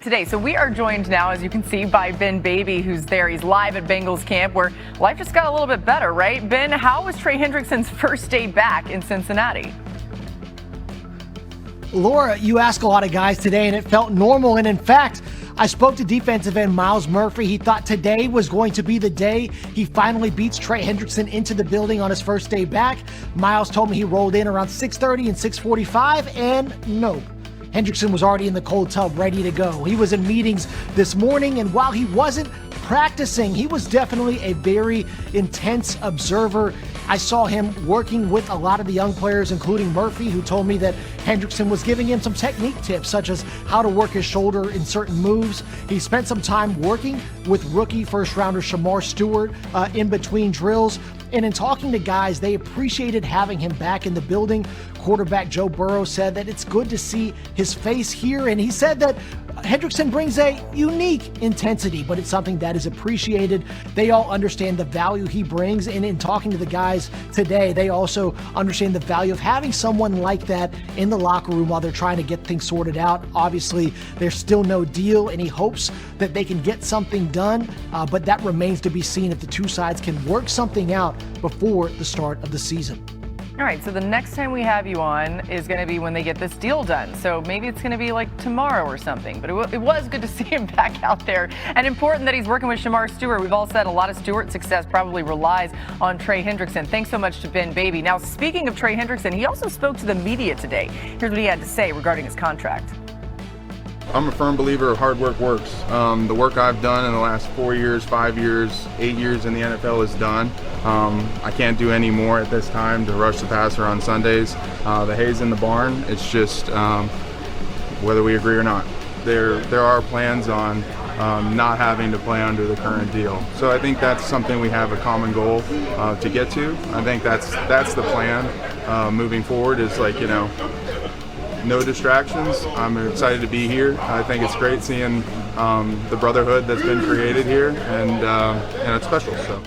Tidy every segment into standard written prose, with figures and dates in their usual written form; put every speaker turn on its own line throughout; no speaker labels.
today. So we are joined now, as you can see, by Ben Baby, who's there. He's live at Bengals camp, where life just got a little bit better, right? Ben, how was Trey Hendrickson's first day back in Cincinnati?
Laura, you ask a lot of guys today, and it felt normal. And in fact, I spoke to defensive end Myles Murphy. He thought today was going to be the day he finally beats Trey Hendrickson into the building on his first day back. Myles told me he rolled in around 6:30 and 6:45, and nope. Hendrickson was already in the cold tub, ready to go. He was in meetings this morning, and while he wasn't practicing, he was definitely a very intense observer. I saw him working with a lot of the young players, including Murphy, who told me that Hendrickson was giving him some technique tips, such as how to work his shoulder in certain moves. He spent some time working with rookie first-rounder Shedeur Stewart in between drills. And in talking to guys, they appreciated having him back in the building. Quarterback Joe Burrow said that it's good to see his face here, and he said that Hendrickson brings a unique intensity, but it's something that is appreciated. They all understand the value he brings, and in talking to the guys today, they also understand the value of having someone like that in the locker room while they're trying to get things sorted out. Obviously, there's still no deal, and he hopes that they can get something done, but that remains to be seen if the two sides can work something out before the start of the season.
All right, so the next time we have you on is going to be when they get this deal done. So maybe it's going to be like tomorrow or something. But it was good to see him back out there. And important that he's working with Shedeur Stewart. We've all said a lot of Stewart's success probably relies on Trey Hendrickson. Thanks so much to Ben Baby. Now, speaking of Trey Hendrickson, he also spoke to the media today. Here's what he had to say regarding his contract.
I'm a firm believer of hard work works. The work I've done in the last 4 years, 5 years, 8 years in the NFL is done. I can't do any more at this time to rush the passer on Sundays. The hay's in the barn. It's just whether we agree or not. There are plans on not having to play under the current deal. So I think that's something we have a common goal to get to. I think that's the plan moving forward is like, you know, no distractions. I'm excited to be here. I think it's great seeing the brotherhood that's been created here, and it's special. So.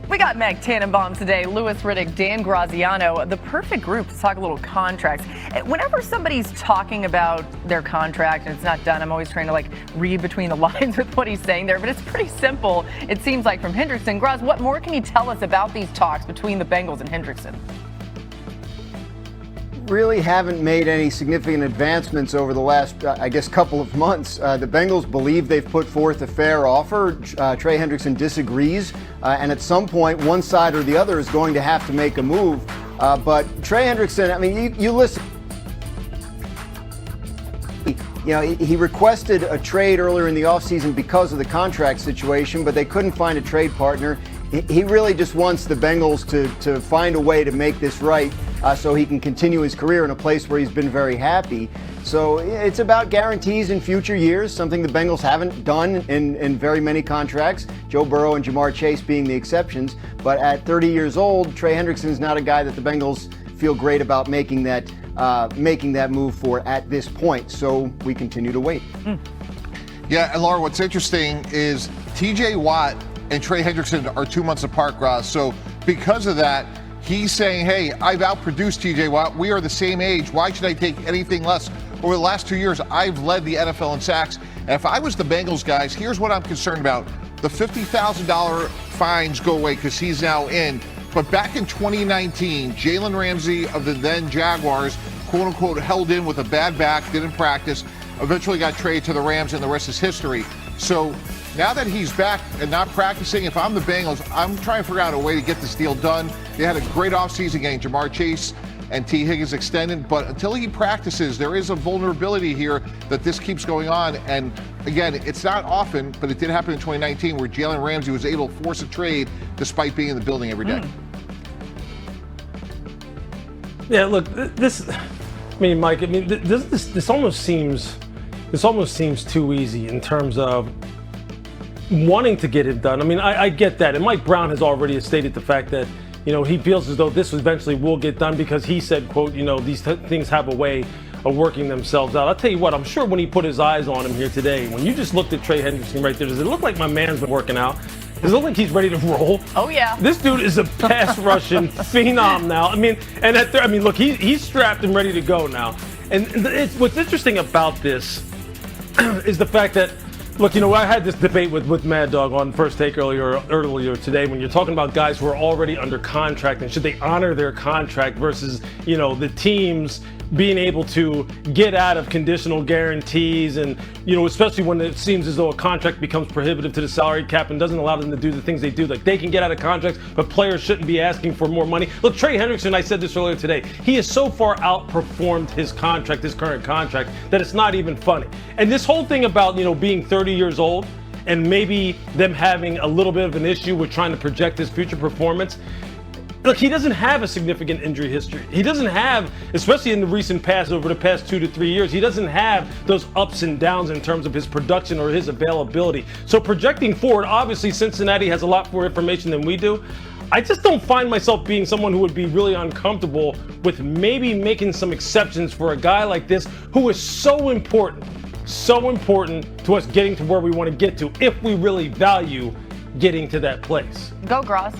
We got Meg Tannenbaum today, Louis Riddick, Dan Graziano, the perfect group to talk a little contracts. Whenever somebody's talking about their contract and it's not done, I'm always trying to read between the lines with what he's saying there, but it's pretty simple. It seems like from Hendrickson. Graz, what more can you tell us about these talks between the Bengals and Hendrickson?
Really haven't made any significant advancements over the last, I guess, couple of months. The Bengals believe they've put forth a fair offer. Trey Hendrickson disagrees, and at some point, one side or the other is going to have to make a move. But Trey Hendrickson, I mean, you listen. You know, he requested a trade earlier in the offseason because of the contract situation, but they couldn't find a trade partner. He really just wants the Bengals to find a way to make this right so he can continue his career in a place where he's been very happy. So it's about guarantees in future years, something the Bengals haven't done in very many contracts, Joe Burrow and Jamar Chase being the exceptions. But at 30 years old, Trey Hendrickson is not a guy that the Bengals feel great about making that move for at this point. So we continue to wait.
Yeah, and Laura, what's interesting is TJ Watt and Trey Hendrickson are 2 months apart, Graz. So because of that, he's saying, hey, I've outproduced TJ Watt. We are the same age. Why should I take anything less? Over the last 2 years, I've led the NFL in sacks. And if I was the Bengals guys, here's what I'm concerned about. The $50,000 fines go away because he's now in. But back in 2019, Jalen Ramsey of the then Jaguars, quote unquote, held in with a bad back, didn't practice, eventually got traded to the Rams, and the rest is history. So now that he's back and not practicing, if I'm the Bengals, I'm trying to figure out a way to get this deal done. They had a great offseason getting Jamar Chase and T. Higgins extended, but until he practices, there is a vulnerability here that this keeps going on. And again, it's not often, but it did happen in 2019 where Jalen Ramsey was able to force a trade despite being in the building every day.
Yeah, look, this almost seems too easy in terms of wanting to get it done. I mean, I get that. And Mike Brown has already stated the fact that, you know, he feels as though this eventually will get done because he said, quote, you know, these things have a way of working themselves out. I'll tell you what, I'm sure when he put his eyes on him here today, when you just looked at Trey Hendrickson right there, does it look like my man's been working out? Does it look like he's ready to roll?
Oh, yeah.
This dude is a pass rushing phenom now. I mean, look, he's strapped and ready to go now. And what's interesting about this is the fact that, look, I had this debate with Mad Dog on First Take earlier today when you're talking about guys who are already under contract and should they honor their contract versus, the teams being able to get out of conditional guarantees and, especially when it seems as though a contract becomes prohibitive to the salary cap and doesn't allow them to do the things they do. Like, they can get out of contracts, but players shouldn't be asking for more money. Look, Trey Hendrickson, I said this earlier today, he has so far outperformed his current contract, that it's not even funny. And this whole thing about, being 30 years old and maybe them having a little bit of an issue with trying to project his future performance. Look, he doesn't have a significant injury history. He doesn't have, especially in the recent past, over the past 2 to 3 years, he doesn't have those ups and downs in terms of his production or his availability. So projecting forward, obviously Cincinnati has a lot more information than we do. I just don't find myself being someone who would be really uncomfortable with maybe making some exceptions for a guy like this who is so important to us getting to where we want to get to if we really value getting to that place.
Go, Gross.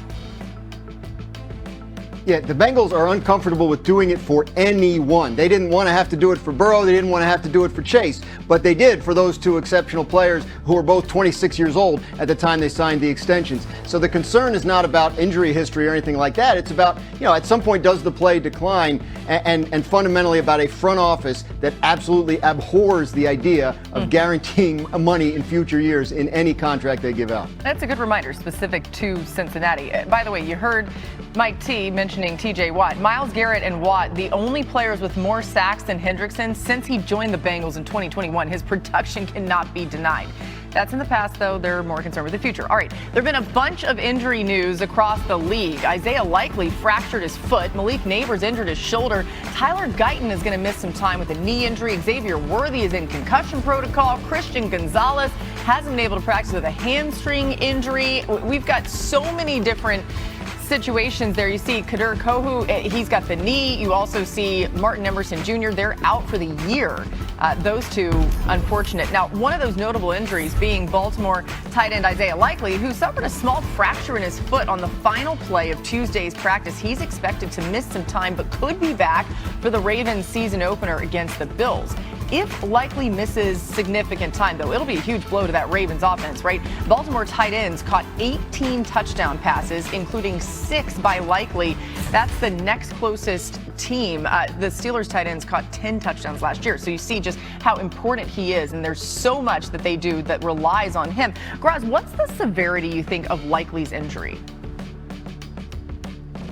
Yeah, the Bengals are uncomfortable with doing it for anyone. They didn't want to have to do it for Burrow. They didn't want to have to do it for Chase. But they did for those two exceptional players who were both 26 years old at the time they signed the extensions. So the concern is not about injury history or anything like that. It's about, at some point does the play decline and fundamentally about a front office that absolutely abhors the idea of guaranteeing money in future years in any contract they give out.
That's a good reminder specific to Cincinnati. By the way, you heard Mike T mentioning TJ Watt. Myles Garrett and Watt, the only players with more sacks than Hendrickson since he joined the Bengals in 2021. His production cannot be denied. That's in the past, though. They're more concerned with the future. All right, there have been a bunch of injury news across the league. Isaiah Likely fractured his foot. Malik Neighbors injured his shoulder. Tyler Guyton is going to miss some time with a knee injury. Xavier Worthy is in concussion protocol. Christian Gonzalez hasn't been able to practice with a hamstring injury. We've got so many different situations there. You see Kader Kohu, he's got the knee. You also see Martin Emerson Jr., they're out for the year. Those two, unfortunate. Now, one of those notable injuries being Baltimore tight end Isaiah Likely, who suffered a small fracture in his foot on the final play of Tuesday's practice. He's expected to miss some time, but could be back for the Ravens season opener against the Bills. If Likely misses significant time, though, it'll be a huge blow to that Ravens offense, right? Baltimore tight ends caught 18 touchdown passes, including 6 by Likely. That's the next closest team. The Steelers tight ends caught 10 touchdowns last year. So you see just how important he is, and there's so much that they do that relies on him. Graz, what's the severity, you think, of Likely's injury?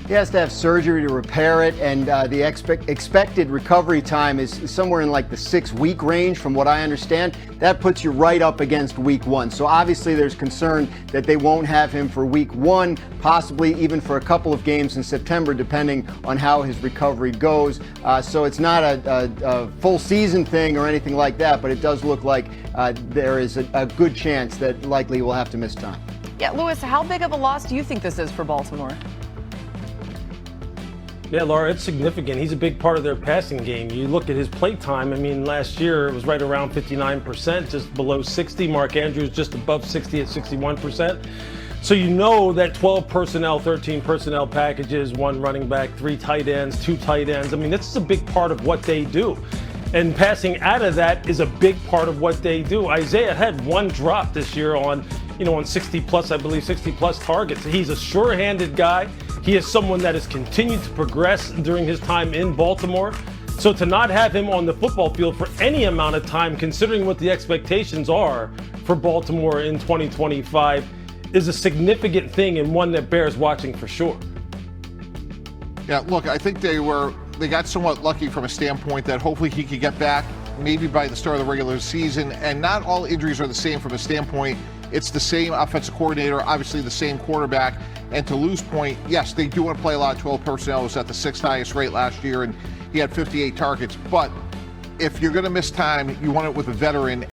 He has to have surgery to repair it, and the expected recovery time is somewhere in like the 6-week range from what I understand. That puts you right up against week 1. So obviously there's concern that they won't have him for week 1, possibly even for a couple of games in September, depending on how his recovery goes. So it's not a full season thing or anything like that, but it does look like there is a good chance that Likely will have to miss time.
Yeah, Lewis, how big of a loss do you think this is for Baltimore?
Yeah, Laura, it's significant. He's a big part of their passing game. You look at his play time. I mean, last year it was right around 59%, just below 60. Mark Andrews just above 60 at 61%. So you know that 12 personnel, 13 personnel packages, 1 running back, 3 tight ends, 2 tight ends. I mean, this is a big part of what they do. And passing out of that is a big part of what they do. Isaiah had 1 drop this year on 60 plus targets. He's a sure-handed guy. He is someone that has continued to progress during his time in Baltimore. So to not have him on the football field for any amount of time, considering what the expectations are for Baltimore in 2025, is a significant thing and one that bears watching for sure.
Yeah, look, I think they got somewhat lucky from a standpoint that hopefully he could get back maybe by the start of the regular season. And not all injuries are the same from a standpoint. It's the same offensive coordinator, obviously the same quarterback. And to Lou's point, yes, they do want to play a lot of 12 personnel. It was at the 6th highest rate last year, and he had 58 targets. But if you're going to miss time, you want it with a veteran.